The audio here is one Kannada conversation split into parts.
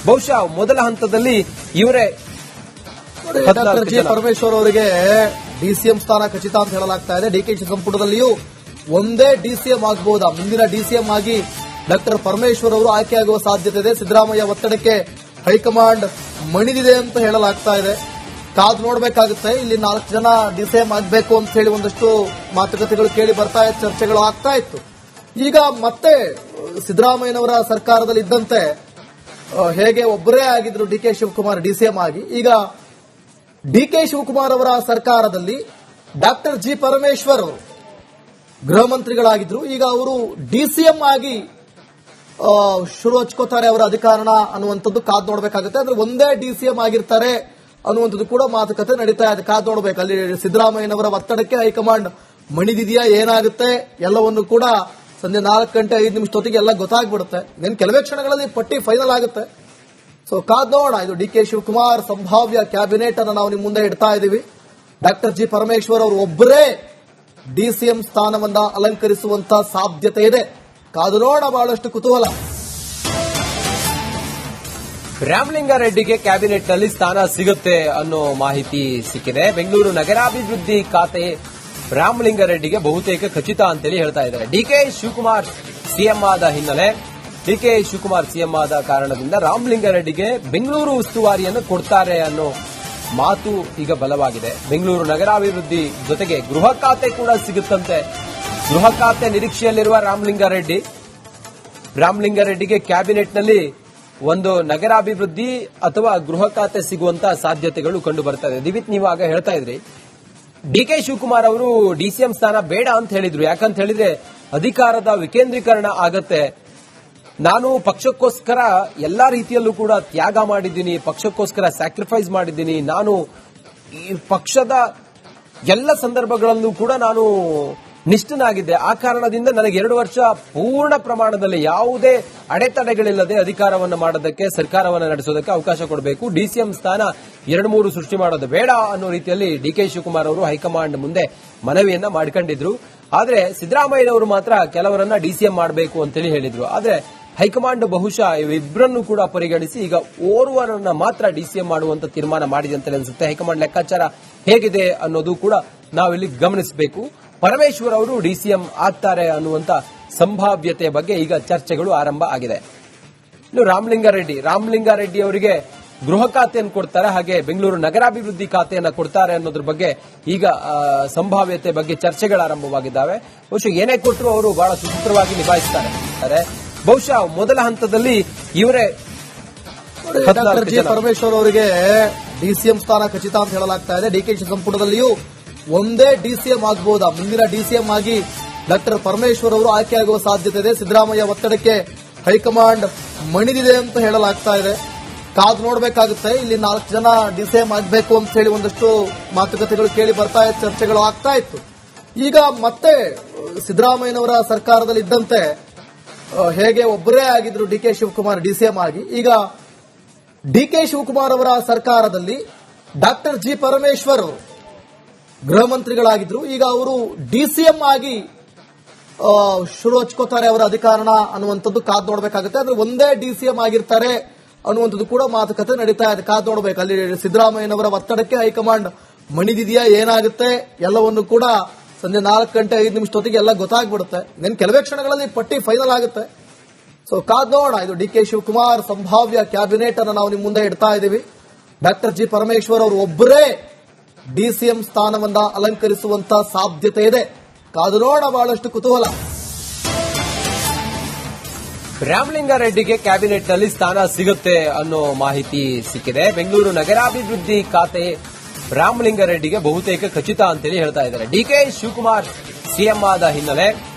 ಬಹುಶಃ ಮೊದಲ ಹಂತದಲ್ಲಿ ಇವರೇ ಡಾಕ್ಟರ್ ಜಿ ಪರಮೇಶ್ವರ್ ಅವರಿಗೆ ಡಿಸಿಎಂ ಸ್ಥಾನ ಖಚಿತ ಅಂತ ಹೇಳಲಾಗ್ತಾ ಇದೆ. ಡಿಕೆಶಿ ಸಂಪುಟದಲ್ಲಿಯೂ ಒಂದೇ ಡಿಸಿಎಂ ಆಗಬಹುದಾ, ಮುಂದಿನ ಡಿಸಿಎಂ ಆಗಿ ಡಾಕ್ಟರ್ ಪರಮೇಶ್ವರ್ ಅವರು ಆಯ್ಕೆಯಾಗುವ ಸಾಧ್ಯತೆ ಇದೆ. ಸಿದ್ದರಾಮಯ್ಯ ಒತ್ತಡಕ್ಕೆ ಹೈಕಮಾಂಡ್ ಮಣಿದಿದೆ ಅಂತ ಹೇಳಲಾಗ್ತಾ ಇದೆ. ಕಾದು ನೋಡಬೇಕಾಗುತ್ತೆ. ಇಲ್ಲಿ 4 ಜನ ಡಿಸಿಎಂ ಆಗಬೇಕು ಅಂತ ಹೇಳಿ ಒಂದಷ್ಟು ಮಾತುಕತೆಗಳು ಕೇಳಿ ಬರ್ತಾ ಇತ್ತು, ಚರ್ಚೆಗಳು ಆಗ್ತಾ ಇತ್ತು. ಈಗ ಮತ್ತೆ ಸಿದ್ದರಾಮಯ್ಯನವರ ಸರ್ಕಾರದಲ್ಲಿ ಇದ್ದಂತೆ ಹೇಗೆ ಒಬ್ಬರೇ ಆಗಿದ್ರು ಡಿಕೆ ಶಿವಕುಮಾರ್ ಡಿಸಿಎಂ ಆಗಿ, ಈಗ ಡಿಕೆ ಶಿವಕುಮಾರ್ ಅವರ ಸರ್ಕಾರದಲ್ಲಿ ಡಾಕ್ಟರ್ ಜಿ ಪರಮೇಶ್ವರ್ ಅವರು ಗೃಹ ಮಂತ್ರಿಗಳಾಗಿದ್ರು. ಈಗ ಅವರು ಡಿಸಿಎಂ ಆಗಿ ಶುರು ಹಚ್ಕೋತಾರೆ ಅವರ ಅಧಿಕಾರನ ಅನ್ನುವಂಥದ್ದು ಕಾದು ನೋಡಬೇಕಾಗುತ್ತೆ. ಅಂದ್ರೆ ಒಂದೇ ಡಿಸಿಎಂ ಆಗಿರ್ತಾರೆ ಅನ್ನುವಂಥದ್ದು ಕೂಡ ಮಾತುಕತೆ ನಡೀತಾ ಇದೆ. ಕಾದು ನೋಡಬೇಕು. ಅಲ್ಲಿ ಸಿದ್ದರಾಮಯ್ಯನವರ ಒತ್ತಡಕ್ಕೆ ಹೈಕಮಾಂಡ್ ಮಣಿದಿದೆಯಾ, ಏನಾಗುತ್ತೆ ಎಲ್ಲವನ್ನು ಕೂಡ ಸಂಜೆ 4:05 ಎಲ್ಲ ಗೊತ್ತಾಗ್ಬಿಡುತ್ತೆ. ಇನ್ನು ಕೆಲವೇ ಕ್ಷಣಗಳಲ್ಲಿ ಪಟ್ಟಿ ಫೈನಲ್ ಆಗುತ್ತೆ. ಸೊ ಕಾದ್ ನೋಡೋಣ. ಇದು ಡಿಕೆ ಶಿವಕುಮಾರ್ ಸಂಭಾವ್ಯ ಕ್ಯಾಬಿನೆಟ್ ಅನ್ನು ನಾವು ನಿಮ್ಮ ಮುಂದೆ ಇಡ್ತಾ ಇದ್ದೀವಿ. ಡಾಕ್ಟರ್ ಜಿ ಪರಮೇಶ್ವರ್ ಅವರು ಒಬ್ಬರೇ ಡಿಸಿಎಂ ಸ್ಥಾನವನ್ನ ಅಲಂಕರಿಸುವಂತ ಸಾಧ್ಯತೆ ಇದೆ. ಕಾದು ನೋಡೋಣ. ಬಹಳಷ್ಟು ಕುತೂಹಲ. ರಾಮಲಿಂಗಾರೆಡ್ಡಿಗೆ ಕ್ಯಾಬಿನೆಟ್ನಲ್ಲಿ ಸ್ಥಾನ ಸಿಗುತ್ತೆ ಅನ್ನೋ ಮಾಹಿತಿ ಸಿಕ್ಕಿದೆ. ಬೆಂಗಳೂರು ನಗರಾಭಿವೃದ್ಧಿ ಖಾತೆ ರಾಮಲಿಂಗಾರೆಡ್ಡಿಗೆ ಬಹುತೇಕ ಖಚಿತ ಅಂತೇಳಿ ಹೇಳ್ತಾ ಇದ್ದಾರೆ. ಡಿಕೆ ಶಿವಕುಮಾರ್ ಸಿಎಂ ಆದ ಹಿನ್ನೆಲೆ, ಡಿಕೆ ಶಿವಕುಮಾರ್ ಸಿಎಂ ಆದ ಕಾರಣದಿಂದ ರಾಮಲಿಂಗಾರೆಡ್ಡಿಗೆ ಬೆಂಗಳೂರು ಉಸ್ತುವಾರಿಯನ್ನು ಕೊಡ್ತಾರೆ ಅನ್ನೋ ಮಾತು ಈಗ ಬಲವಾಗಿದೆ. ಬೆಂಗಳೂರು ನಗರಾಭಿವೃದ್ಧಿ ಜೊತೆಗೆ ಗೃಹ ಖಾತೆ ಕೂಡ ಸಿಗುತ್ತಂತೆ. ಗೃಹ ಖಾತೆ ನಿರೀಕ್ಷೆಯಲ್ಲಿರುವ ರಾಮಲಿಂಗಾರೆಡ್ಡಿಗೆ ಕ್ಯಾಬಿನೆಟ್ನಲ್ಲಿ ಒಂದು ನಗರಾಭಿವೃದ್ಧಿ ಅಥವಾ ಗೃಹ ಖಾತೆ ಸಿಗುವಂತ ಸಾಧ್ಯತೆಗಳು ಕಂಡು ಬರ್ತಾ ಇದೆ. ದಿವಿತ್, ನೀವಾಗ ಹೇಳ್ತಾ ಇದ್ರಿ ಡಿಕೆ ಶಿವಕುಮಾರ್ ಅವರು ಡಿಸಿಎಂ ಸ್ಥಾನ ಬೇಡ ಅಂತ ಹೇಳಿದ್ರು. ಯಾಕಂತ ಹೇಳಿದ್ರೆ ಅಧಿಕಾರದ ವಿಕೇಂದ್ರೀಕರಣ ಆಗತ್ತೆ. ನಾನು ಪಕ್ಷಕ್ಕೋಸ್ಕರ ಎಲ್ಲಾ ರೀತಿಯಲ್ಲೂ ಕೂಡ ತ್ಯಾಗ ಮಾಡಿದ್ದೀನಿ, ಪಕ್ಷಕ್ಕೋಸ್ಕರ ಸ್ಯಾಕ್ರಿಫೈಸ್ ಮಾಡಿದ್ದೀನಿ, ನಾನು ಈ ಪಕ್ಷದ ಎಲ್ಲ ಸಂದರ್ಭಗಳಲ್ಲೂ ಕೂಡ ನಾನು ನಿಷ್ಠನಾಗಿದ್ದೆ. ಆ ಕಾರಣದಿಂದ ನನಗೆ 2 ವರ್ಷ ಪೂರ್ಣ ಪ್ರಮಾಣದಲ್ಲಿ ಯಾವುದೇ ಅಡೆತಡೆಗಳಿಲ್ಲದೆ ಅಧಿಕಾರವನ್ನು ಮಾಡೋದಕ್ಕೆ, ಸರ್ಕಾರವನ್ನು ನಡೆಸೋದಕ್ಕೆ ಅವಕಾಶ ಕೊಡಬೇಕು. ಡಿಸಿಎಂ ಸ್ಥಾನ 2-3 ಸೃಷ್ಟಿ ಮಾಡೋದು ಬೇಡ ಅನ್ನೋ ರೀತಿಯಲ್ಲಿ ಡಿಕೆ ಶಿವಕುಮಾರ್ ಅವರು ಹೈಕಮಾಂಡ್ ಮುಂದೆ ಮನವಿಯನ್ನ ಮಾಡಿಕೊಂಡಿದ್ರು. ಆದ್ರೆ ಸಿದ್ದರಾಮಯ್ಯನವರು ಮಾತ್ರ ಕೆಲವರನ್ನ ಡಿಸಿಎಂ ಮಾಡಬೇಕು ಅಂತೇಳಿ ಹೇಳಿದ್ರು. ಆದ್ರೆ ಹೈಕಮಾಂಡ್ ಬಹುಶಃ ಇವಿಬ್ಬರನ್ನು ಕೂಡ ಪರಿಗಣಿಸಿ ಈಗ ಓರ್ವರನ್ನ ಮಾತ್ರ ಡಿಸಿಎಂ ಮಾಡುವಂತ ತೀರ್ಮಾನ ಮಾಡಿದೆ ಅಂತ ಅನಿಸುತ್ತೆ. ಹೈಕಮಾಂಡ್ ಲೆಕ್ಕಾಚಾರ ಹೇಗಿದೆ ಅನ್ನೋದು ಕೂಡ ನಾವಿಲ್ಲಿ ಗಮನಿಸಬೇಕು. ಪರಮೇಶ್ವರ್ ಅವರು ಡಿಸಿಎಂ ಆಗ್ತಾರೆ ಅನ್ನುವಂತ ಸಂಭಾವ್ಯತೆ ಬಗ್ಗೆ ಈಗ ಚರ್ಚೆಗಳು ಆರಂಭ ಆಗಿದೆ. ಇನ್ನು ರಾಮಲಿಂಗಾರೆಡ್ಡಿ ಅವರಿಗೆ ಗೃಹ ಖಾತೆಯನ್ನು ಕೊಡ್ತಾರೆ, ಹಾಗೆ ಬೆಂಗಳೂರು ನಗರಾಭಿವೃದ್ಧಿ ಖಾತೆಯನ್ನು ಕೊಡ್ತಾರೆ ಅನ್ನೋದ್ರ ಬಗ್ಗೆ ಈಗ ಸಂಭಾವ್ಯತೆ ಬಗ್ಗೆ ಚರ್ಚೆಗಳು ಆರಂಭವಾಗಿದ್ದಾವೆ. ಬಹುಶಃ ಏನೇ ಕೊಟ್ಟರು ಅವರು ಬಹಳ ಸುಸೂತ್ರವಾಗಿ ನಿಭಾಯಿಸುತ್ತಾರೆ. ಬಹುಶಃ ಮೊದಲ ಹಂತದಲ್ಲಿ ಇವರೇ ಡಾಕ್ಟರ್ ಜಿ ಪರಮೇಶ್ವರ್ ಅವರಿಗೆ ಡಿಸಿಎಂ ಸ್ಥಾನ ಖಚಿತ ಅಂತ ಹೇಳಲಾಗ್ತಾ ಇದೆ. ಡಿಕೆಶಿ ಸಂಪುಟದಲ್ಲಿಯೂ ಒಂದೇ ಡಿಸಿಎಂ ಆಗಬಹುದಾ, ಮುಂದಿನ ಡಿಸಿಎಂ ಆಗಿ ಡಾಕ್ಟರ್ ಪರಮೇಶ್ವರ್ ಅವರು ಆಯ್ಕೆಯಾಗುವ ಸಾಧ್ಯತೆ ಇದೆ. ಸಿದ್ದರಾಮಯ್ಯ ಒತ್ತಡಕ್ಕೆ ಹೈಕಮಾಂಡ್ ಮಣಿದಿದೆ ಅಂತ ಹೇಳಲಾಗ್ತಾ ಇದೆ. ಕಾದು ನೋಡಬೇಕಾಗುತ್ತೆ. ಇಲ್ಲಿ 4 ಜನ ಡಿಸಿಎಂ ಆಗಬೇಕು ಅಂತ ಹೇಳಿ ಒಂದಷ್ಟು ಮಾತುಕತೆಗಳು ಕೇಳಿ ಬರ್ತಾ ಇತ್ತು, ಚರ್ಚೆಗಳು ಆಗ್ತಾ ಇತ್ತು. ಈಗ ಮತ್ತೆ ಸಿದ್ದರಾಮಯ್ಯನವರ ಸರ್ಕಾರದಲ್ಲಿ ಇದ್ದಂತೆ ಹೇಗೆ ಒಬ್ಬರೇ ಆಗಿದ್ರು ಡಿಕೆ ಶಿವಕುಮಾರ್ ಡಿಸಿಎಂ ಆಗಿ, ಈಗ ಡಿಕೆ ಶಿವಕುಮಾರ್ ಅವರ ಸರ್ಕಾರದಲ್ಲಿ ಡಾಕ್ಟರ್ ಜಿ ಪರಮೇಶ್ವರ್ ಅವರು ಗೃಹ ಮಂತ್ರಿಗಳಾಗಿದ್ರು. ಈಗ ಅವರು ಡಿಸಿಎಂ ಆಗಿ ಶುರು ಹಚ್ಕೋತಾರೆ ಅವರ ಅಧಿಕಾರನ ಅನ್ನುವಂಥದ್ದು ಕಾದು ನೋಡಬೇಕಾಗುತ್ತೆ. ಅಂದ್ರೆ ಒಂದೇ ಡಿಸಿಎಂ ಆಗಿರ್ತಾರೆ ಅನ್ನುವಂಥದ್ದು ಕೂಡ ಮಾತುಕತೆ ನಡೀತಾ ಇದೆ. ಕಾದು ನೋಡಬೇಕು. ಅಲ್ಲಿ ಸಿದ್ದರಾಮಯ್ಯನವರ ಒತ್ತಡಕ್ಕೆ ಹೈಕಮಾಂಡ್ ಮಣಿದಿದೆಯಾ, ಏನಾಗುತ್ತೆ ಎಲ್ಲವನ್ನು ಕೂಡ ಸಂಜೆ 4:05 ಎಲ್ಲ ಗೊತ್ತಾಗ್ಬಿಡುತ್ತೆ. ಇನ್ನು ಕೆಲವೇ ಕ್ಷಣಗಳಲ್ಲಿ ಪಟ್ಟಿ ಫೈನಲ್ ಆಗುತ್ತೆ. ಸೊ ಕಾದ್ ನೋಡೋಣ. ಇದು ಡಿಕೆ ಶಿವಕುಮಾರ್ ಸಂಭಾವ್ಯ ಕ್ಯಾಬಿನೆಟ್ ಅನ್ನು ನಾವು ನಿಮ್ಮ ಮುಂದೆ ಇಡ್ತಾ ಇದ್ದೀವಿ. ಡಾಕ್ಟರ್ ಜಿ ಪರಮೇಶ್ವರ್ ಅವರು ಒಬ್ಬರೇ ಡಿಸಿಎಂ ಸ್ಥಾನವನ್ನ ಅಲಂಕರಿಸುವಂತ ಸಾಧ್ಯತೆ ಇದೆ. ಕಾದು ನೋಡೋಣ. ಬಹಳಷ್ಟು ಕುತೂಹಲ. ರಾಮಲಿಂಗಾರೆಡ್ಡಿಗೆ ಕ್ಯಾಬಿನೆಟ್ನಲ್ಲಿ ಸ್ಥಾನ ಸಿಗುತ್ತೆ ಅನ್ನೋ ಮಾಹಿತಿ ಸಿಕ್ಕಿದೆ. ಬೆಂಗಳೂರು ನಗರಾಭಿವೃದ್ಧಿ ಖಾತೆ ರಾಮಲಿಂಗಾರೆಡ್ಡಿಗೆ ಬಹುತೇಕ ಖಚಿತ ಅಂತೇಳಿ ಹೇಳ್ತಾ ಇದ್ದಾರೆ. ಡಿಕೆ ಶಿವಕುಮಾರ್ ಸಿಎಂ ಆದ ಹಿನ್ನೆಲೆ,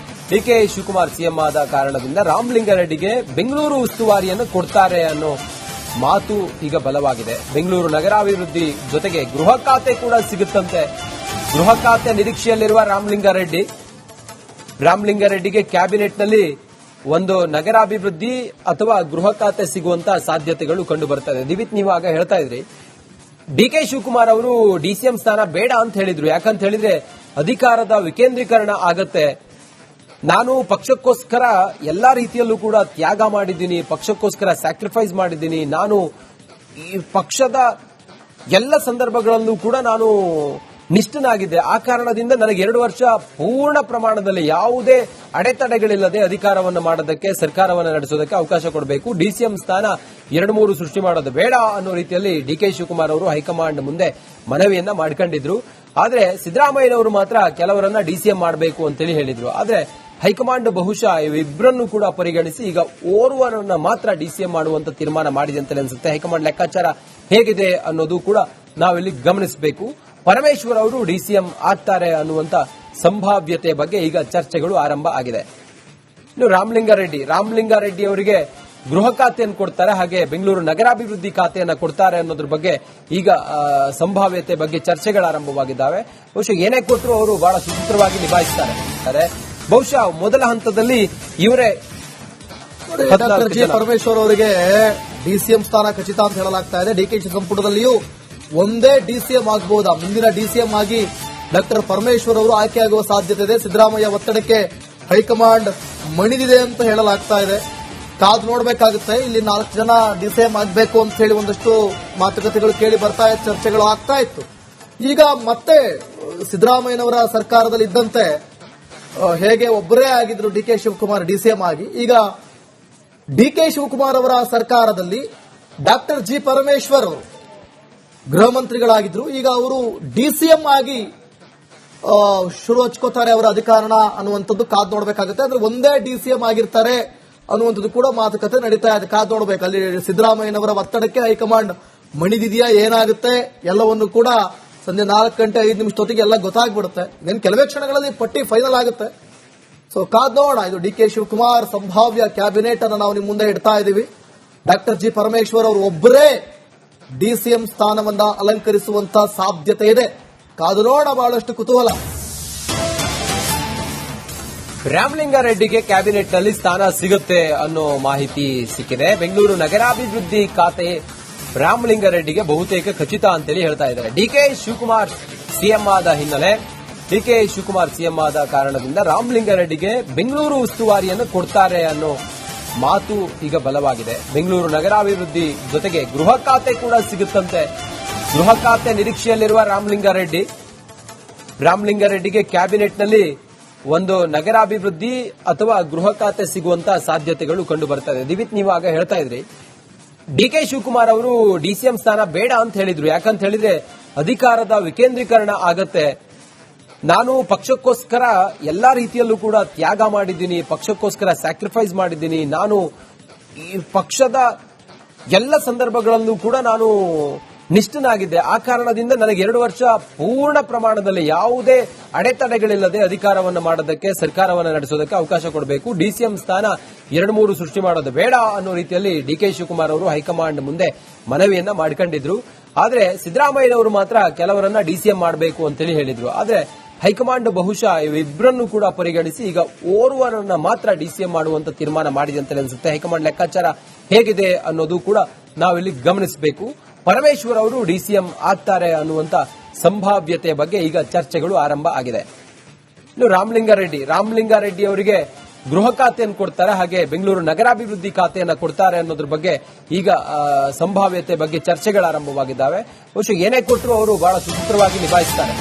ಡಿಕೆ ಶಿವಕುಮಾರ್ ಸಿಎಂ ಆದ ಕಾರಣದಿಂದ ರಾಮಲಿಂಗಾರೆಡ್ಡಿಗೆ ಬೆಂಗಳೂರು ಉಸ್ತುವಾರಿಯನ್ನು ಕೊಡ್ತಾರೆ ಅನ್ನೋ ಮಾತು ಈಗ ಬಲವಾಗಿದೆ. ಬೆಂಗಳೂರು ನಗರಾಭಿವೃದ್ಧಿ ಜೊತೆಗೆ ಗೃಹ ಖಾತೆ ಕೂಡ ಸಿಗುತ್ತಂತೆ. ಗೃಹ ಖಾತೆ ನಿರೀಕ್ಷೆಯಲ್ಲಿರುವ ರಾಮಲಿಂಗಾರೆಡ್ಡಿಗೆ ಕ್ಯಾಬಿನೆಟ್ನಲ್ಲಿ ಒಂದು ನಗರಾಭಿವೃದ್ಧಿ ಅಥವಾ ಗೃಹ ಖಾತೆ ಸಿಗುವಂತ ಸಾಧ್ಯತೆಗಳು ಕಂಡು ಬರ್ತಾ ಇದೆ. ದಿವಿತ್, ನೀವಾಗ ಹೇಳ್ತಾ ಇದ್ರಿ ಡಿಕೆ ಶಿವಕುಮಾರ್ ಅವರು ಡಿಸಿಎಂ ಸ್ಥಾನ ಬೇಡ ಅಂತ ಹೇಳಿದ್ರು. ಯಾಕಂತ ಹೇಳಿದ್ರೆ ಅಧಿಕಾರದ ವಿಕೇಂದ್ರೀಕರಣ ಆಗತ್ತೆ. ನಾನು ಪಕ್ಷಕ್ಕೋಸ್ಕರ ಎಲ್ಲಾ ರೀತಿಯಲ್ಲೂ ಕೂಡ ತ್ಯಾಗ ಮಾಡಿದ್ದೀನಿ, ಪಕ್ಷಕ್ಕೋಸ್ಕರ ಸ್ಯಾಕ್ರಿಫೈಸ್ ಮಾಡಿದ್ದೀನಿ. ನಾನು ಈ ಪಕ್ಷದ ಎಲ್ಲ ಸಂದರ್ಭಗಳಲ್ಲೂ ಕೂಡ ನಾನು ನಿಷ್ಠನಾಗಿದ್ದೆ. ಆ ಕಾರಣದಿಂದ ನನಗೆ 2 ವರ್ಷ ಪೂರ್ಣ ಪ್ರಮಾಣದಲ್ಲಿ ಯಾವುದೇ ಅಡೆತಡೆಗಳಿಲ್ಲದೆ ಅಧಿಕಾರವನ್ನು ಮಾಡೋದಕ್ಕೆ, ಸರ್ಕಾರವನ್ನು ನಡೆಸೋದಕ್ಕೆ ಅವಕಾಶ ಕೊಡಬೇಕು. ಡಿಸಿಎಂ ಸ್ಥಾನ 2-3 ಸೃಷ್ಟಿ ಮಾಡೋದು ಬೇಡ ಅನ್ನೋ ರೀತಿಯಲ್ಲಿ ಡಿಕೆ ಶಿವಕುಮಾರ್ ಅವರು ಹೈಕಮಾಂಡ್ ಮುಂದೆ ಮನವಿಯನ್ನ ಮಾಡ್ಕೊಂಡಿದ್ರು. ಆದ್ರೆ ಸಿದ್ದರಾಮಯ್ಯನವರು ಮಾತ್ರ ಕೆಲವರನ್ನ ಡಿಸಿಎಂ ಮಾಡಬೇಕು ಅಂತೇಳಿ ಹೇಳಿದ್ರು. ಆದ್ರೆ ಹೈಕಮಾಂಡ್ ಬಹುಶಃ ಇವಿಬ್ಬರನ್ನು ಕೂಡ ಪರಿಗಣಿಸಿ ಈಗ ಓರ್ವರನ್ನ ಮಾತ್ರ ಡಿಸಿಎಂ ಮಾಡುವಂತ ತೀರ್ಮಾನ ಮಾಡಿದೆ ಅಂತ ಅನ್ಸುತ್ತೆ. ಹೈಕಮಾಂಡ್ ಲೆಕ್ಕಾಚಾರ ಹೇಗಿದೆ ಅನ್ನೋದು ಕೂಡ ನಾವಿಲ್ಲಿ ಗಮನಿಸಬೇಕು. ಪರಮೇಶ್ವರ್ ಅವರು ಡಿಸಿಎಂ ಆಗ್ತಾರೆ ಅನ್ನುವಂತ ಸಂಭಾವ್ಯತೆ ಬಗ್ಗೆ ಈಗ ಚರ್ಚೆಗಳು ಆರಂಭ ಆಗಿದೆ. ಇನ್ನು ರಾಮಲಿಂಗಾರೆಡ್ಡಿ ಅವರಿಗೆ ಗೃಹ ಖಾತೆಯನ್ನು ಕೊಡ್ತಾರೆ, ಹಾಗೆ ಬೆಂಗಳೂರು ನಗರಾಭಿವೃದ್ಧಿ ಖಾತೆಯನ್ನು ಕೊಡ್ತಾರೆ ಅನ್ನೋದ್ರ ಬಗ್ಗೆ ಈಗ ಸಂಭಾವ್ಯತೆ ಬಗ್ಗೆ ಚರ್ಚೆಗಳು ಆರಂಭವಾಗಿದ್ದಾವೆ. ಬಹುಶಃ ಏನೇ ಕೊಟ್ಟರು ಅವರು ಬಹಳ ಸುಸೂತ್ರವಾಗಿ ನಿಭಾಯಿಸ್ತಾರೆ. ಬಹುಶಃ ಮೊದಲ ಹಂತದಲ್ಲಿ ಇವರೇ ಡಾಕ್ಟರ್ ಜಿ ಪರಮೇಶ್ವರ್ ಅವರಿಗೆ ಡಿಸಿಎಂ ಸ್ಥಾನ ಖಚಿತ ಅಂತ ಹೇಳಲಾಗ್ತಾ ಇದೆ. ಡಿಕೆಶಿ ಸಂಪುಟದಲ್ಲಿಯೂ ಒಂದೇ ಡಿಸಿಎಂ ಆಗಬಹುದಾ, ಮುಂದಿನ ಡಿಸಿಎಂ ಆಗಿ ಡಾಕ್ಟರ್ ಪರಮೇಶ್ವರ್ ಅವರು ಆಯ್ಕೆಯಾಗುವ ಸಾಧ್ಯತೆ ಇದೆ. ಸಿದ್ದರಾಮಯ್ಯ ಒತ್ತಡಕ್ಕೆ ಹೈಕಮಾಂಡ್ ಮಣಿದಿದೆ ಅಂತ ಹೇಳಲಾಗ್ತಾ ಇದೆ. ಕಾದು ನೋಡಬೇಕಾಗುತ್ತೆ. ಇಲ್ಲಿ 4 ಜನ ಡಿಸಿಎಂ ಆಗಬೇಕು ಅಂತ ಹೇಳಿ ಒಂದಷ್ಟು ಮಾತುಕತೆಗಳು ಕೇಳಿ ಬರ್ತಾ ಇತ್ತು, ಚರ್ಚೆಗಳು ಆಗ್ತಾ ಇತ್ತು. ಈಗ ಮತ್ತೆ ಸಿದ್ದರಾಮಯ್ಯನವರ ಸರ್ಕಾರದಲ್ಲಿ ಇದ್ದಂತೆ ಹೇಗೆ ಒಬ್ಬರೇ ಆಗಿದ್ರು ಡಿಕೆ ಶಿವಕುಮಾರ್ ಡಿಸಿಎಂ ಆಗಿ, ಈಗ ಡಿಕೆ ಶಿವಕುಮಾರ್ ಅವರ ಸರ್ಕಾರದಲ್ಲಿ ಡಾಕ್ಟರ್ ಜಿ ಪರಮೇಶ್ವರ್ ಅವರು ಗೃಹ ಮಂತ್ರಿಗಳಾಗಿದ್ರು. ಈಗ ಅವರು ಡಿಸಿಎಂ ಆಗಿ ಶುರು ಹಚ್ಕೋತಾರೆ ಅವರ ಅಧಿಕಾರನ ಅನ್ನುವಂಥದ್ದು ಕಾದು ನೋಡಬೇಕಾಗುತ್ತೆ. ಅಂದ್ರೆ ಒಂದೇ ಡಿಸಿಎಂ ಆಗಿರ್ತಾರೆ ಅನ್ನುವಂಥದ್ದು ಕೂಡ ಮಾತುಕತೆ ನಡೀತಾ ಇದೆ. ಕಾದು ನೋಡಬೇಕು. ಅಲ್ಲಿ ಸಿದ್ದರಾಮಯ್ಯನವರ ಒತ್ತಡಕ್ಕೆ ಹೈಕಮಾಂಡ್ ಮಣಿದಿದೆಯಾ, ಏನಾಗುತ್ತೆ ಎಲ್ಲವನ್ನು ಕೂಡ ಸಂಜೆ 4 ಗಂಟೆ 5 ನಿಮಿಷದೊತ್ತಿಗೆ ಎಲ್ಲ ಗೊತ್ತಾಗ್ಬಿಡುತ್ತೆ. ಇನ್ನು ಕೆಲವೇ ಕ್ಷಣಗಳಲ್ಲಿ ಪಟ್ಟಿ ಫೈನಲ್ ಆಗುತ್ತೆ. ಸೊ ಕಾದ್ ನೋಡೋಣ. ಇದು ಡಿಕೆ ಶಿವಕುಮಾರ್ ಸಂಭಾವ್ಯ ಕ್ಯಾಬಿನೆಟ್ ಅನ್ನು ನಾವು ನಿಮ್ಮ ಮುಂದೆ ಇಡ್ತಾ ಇದ್ದೀವಿ. ಡಾಕ್ಟರ್ ಜಿ ಪರಮೇಶ್ವರ್ ಅವರು ಒಬ್ಬರೇ ಡಿಸಿಎಂ ಸ್ಥಾನವನ್ನ ಅಲಂಕರಿಸುವಂತ ಸಾಧ್ಯತೆ ಇದೆ. ಕಾದು ನೋಡೋಣ. ಬಹಳಷ್ಟು ಕುತೂಹಲ. ರಾಮಲಿಂಗಾರೆಡ್ಡಿಗೆ ಕ್ಯಾಬಿನೆಟ್ನಲ್ಲಿ ಸ್ಥಾನ ಸಿಗುತ್ತೆ ಅನ್ನೋ ಮಾಹಿತಿ ಸಿಕ್ಕಿದೆ. ಬೆಂಗಳೂರು ನಗರಾಭಿವೃದ್ಧಿ ಖಾತೆ ರಾಮಲಿಂಗಾರೆಡ್ಡಿಗೆ ಬಹುತೇಕ ಖಚಿತ ಅಂತೇಳಿ ಹೇಳ್ತಾ ಇದ್ದಾರೆ. ಡಿಕೆ ಶಿವಕುಮಾರ್ ಸಿಎಂ ಆದ ಹಿನ್ನೆಲೆ, ಡಿಕೆ ಶಿವಕುಮಾರ್ ಸಿಎಂ ಆದ ಕಾರಣದಿಂದ ರಾಮಲಿಂಗಾರೆಡ್ಡಿಗೆ ಬೆಂಗಳೂರು ಉಸ್ತುವಾರಿಯನ್ನು ಕೊಡ್ತಾರೆ ಅನ್ನೋ ಮಾತು ಈಗ ಬಲವಾಗಿದೆ. ಬೆಂಗಳೂರು ನಗರಾಭಿವೃದ್ಧಿ ಜೊತೆಗೆ ಗೃಹ ಖಾತೆ ಕೂಡ ಸಿಗುತ್ತಂತೆ. ಗೃಹ ಖಾತೆ ನಿರೀಕ್ಷೆಯಲ್ಲಿರುವ ರಾಮಲಿಂಗಾರೆಡ್ಡಿಗೆ ಕ್ಯಾಬಿನೆಟ್ನಲ್ಲಿ ಒಂದು ನಗರಾಭಿವೃದ್ಧಿ ಅಥವಾ ಗೃಹ ಖಾತೆ ಸಿಗುವಂತ ಸಾಧ್ಯತೆಗಳು ಕಂಡು ಬರ್ತಾ ಇದೆ. ದಿವಿತ್, ನೀವು ಆಗ ಹೇಳ್ತಾ ಇದ್ರಿ ಡಿಕೆ ಶಿವಕುಮಾರ್ ಅವರು ಡಿಸಿಎಂ ಸ್ಥಾನ ಬೇಡ ಅಂತ ಹೇಳಿದ್ರು. ಯಾಕಂತ ಹೇಳಿದ್ರೆ ಅಧಿಕಾರದ ವಿಕೇಂದ್ರೀಕರಣ ಆಗತ್ತೆ. ನಾನು ಪಕ್ಷಕ್ಕೋಸ್ಕರ ಎಲ್ಲಾ ರೀತಿಯಲ್ಲೂ ಕೂಡ ತ್ಯಾಗ ಮಾಡಿದ್ದೀನಿ, ಪಕ್ಷಕ್ಕೋಸ್ಕರ ಸ್ಯಾಕ್ರಿಫೈಸ್ ಮಾಡಿದ್ದೀನಿ. ನಾನು ಈ ಪಕ್ಷದ ಎಲ್ಲ ಸಂದರ್ಭಗಳಲ್ಲೂ ಕೂಡ ನಾನು ನಿಷ್ಠನಾಗಿದ್ದೆ. ಆ ಕಾರಣದಿಂದ ನನಗೆ 2 ವರ್ಷ ಪೂರ್ಣ ಪ್ರಮಾಣದಲ್ಲಿ ಯಾವುದೇ ಅಡೆತಡೆಗಳಿಲ್ಲದೆ ಅಧಿಕಾರವನ್ನು ಮಾಡೋದಕ್ಕೆ, ಸರ್ಕಾರವನ್ನು ನಡೆಸೋದಕ್ಕೆ ಅವಕಾಶ ಕೊಡಬೇಕು. ಡಿಸಿಎಂ ಸ್ಥಾನ 2-3 ಸೃಷ್ಟಿ ಮಾಡೋದು ಬೇಡ ಅನ್ನೋ ರೀತಿಯಲ್ಲಿ ಡಿಕೆ ಶಿವಕುಮಾರ್ ಅವರು ಹೈಕಮಾಂಡ್ ಮುಂದೆ ಮನವಿಯನ್ನ ಮಾಡ್ಕೊಂಡಿದ್ರು. ಆದ್ರೆ ಸಿದ್ದರಾಮಯ್ಯನವರು ಮಾತ್ರ ಕೆಲವರನ್ನ ಡಿಸಿಎಂ ಮಾಡಬೇಕು ಅಂತೇಳಿ ಹೇಳಿದ್ರು. ಆದ್ರೆ ಹೈಕಮಾಂಡ್ ಬಹುಶಃ ಇವಿಬ್ಬರನ್ನು ಕೂಡ ಪರಿಗಣಿಸಿ ಈಗ ಓರ್ವರನ್ನ ಮಾತ್ರ ಡಿಸಿಎಂ ಮಾಡುವಂತ ತೀರ್ಮಾನ ಮಾಡಿದೆ ಅಂತ ಅನ್ಸುತ್ತೆ. ಹೈಕಮಾಂಡ್ ಲೆಕ್ಕಾಚಾರ ಹೇಗಿದೆ ಅನ್ನೋದು ಕೂಡ ನಾವಿಲ್ಲಿ ಗಮನಿಸಬೇಕು. ಪರಮೇಶ್ವರ್ ಅವರು ಡಿಸಿಎಂ ಆಗ್ತಾರೆ ಅನ್ನುವಂತ ಸಂಭಾವ್ಯತೆ ಬಗ್ಗೆ ಈಗ ಚರ್ಚೆಗಳು ಆರಂಭ ಆಗಿದೆ. ಇನ್ನು ರಾಮಲಿಂಗಾರೆಡ್ಡಿ ಅವರಿಗೆ ಗೃಹ ಖಾತೆಯನ್ನು ಕೊಡ್ತಾರೆ, ಹಾಗೆ ಬೆಂಗಳೂರು ನಗರಾಭಿವೃದ್ಧಿ ಖಾತೆಯನ್ನು ಕೊಡ್ತಾರೆ ಅನ್ನೋದ್ರ ಬಗ್ಗೆ ಈಗ ಸಂಭಾವ್ಯತೆ ಬಗ್ಗೆ ಚರ್ಚೆಗಳು ಆರಂಭವಾಗಿದ್ದಾವೆ. ಬಹುಶಃ ಏನೇ ಕೊಟ್ಟರು ಅವರು ಬಹಳ ಸುಸೂತ್ರವಾಗಿ ನಿಭಾಯಿಸ್ತಾರೆ.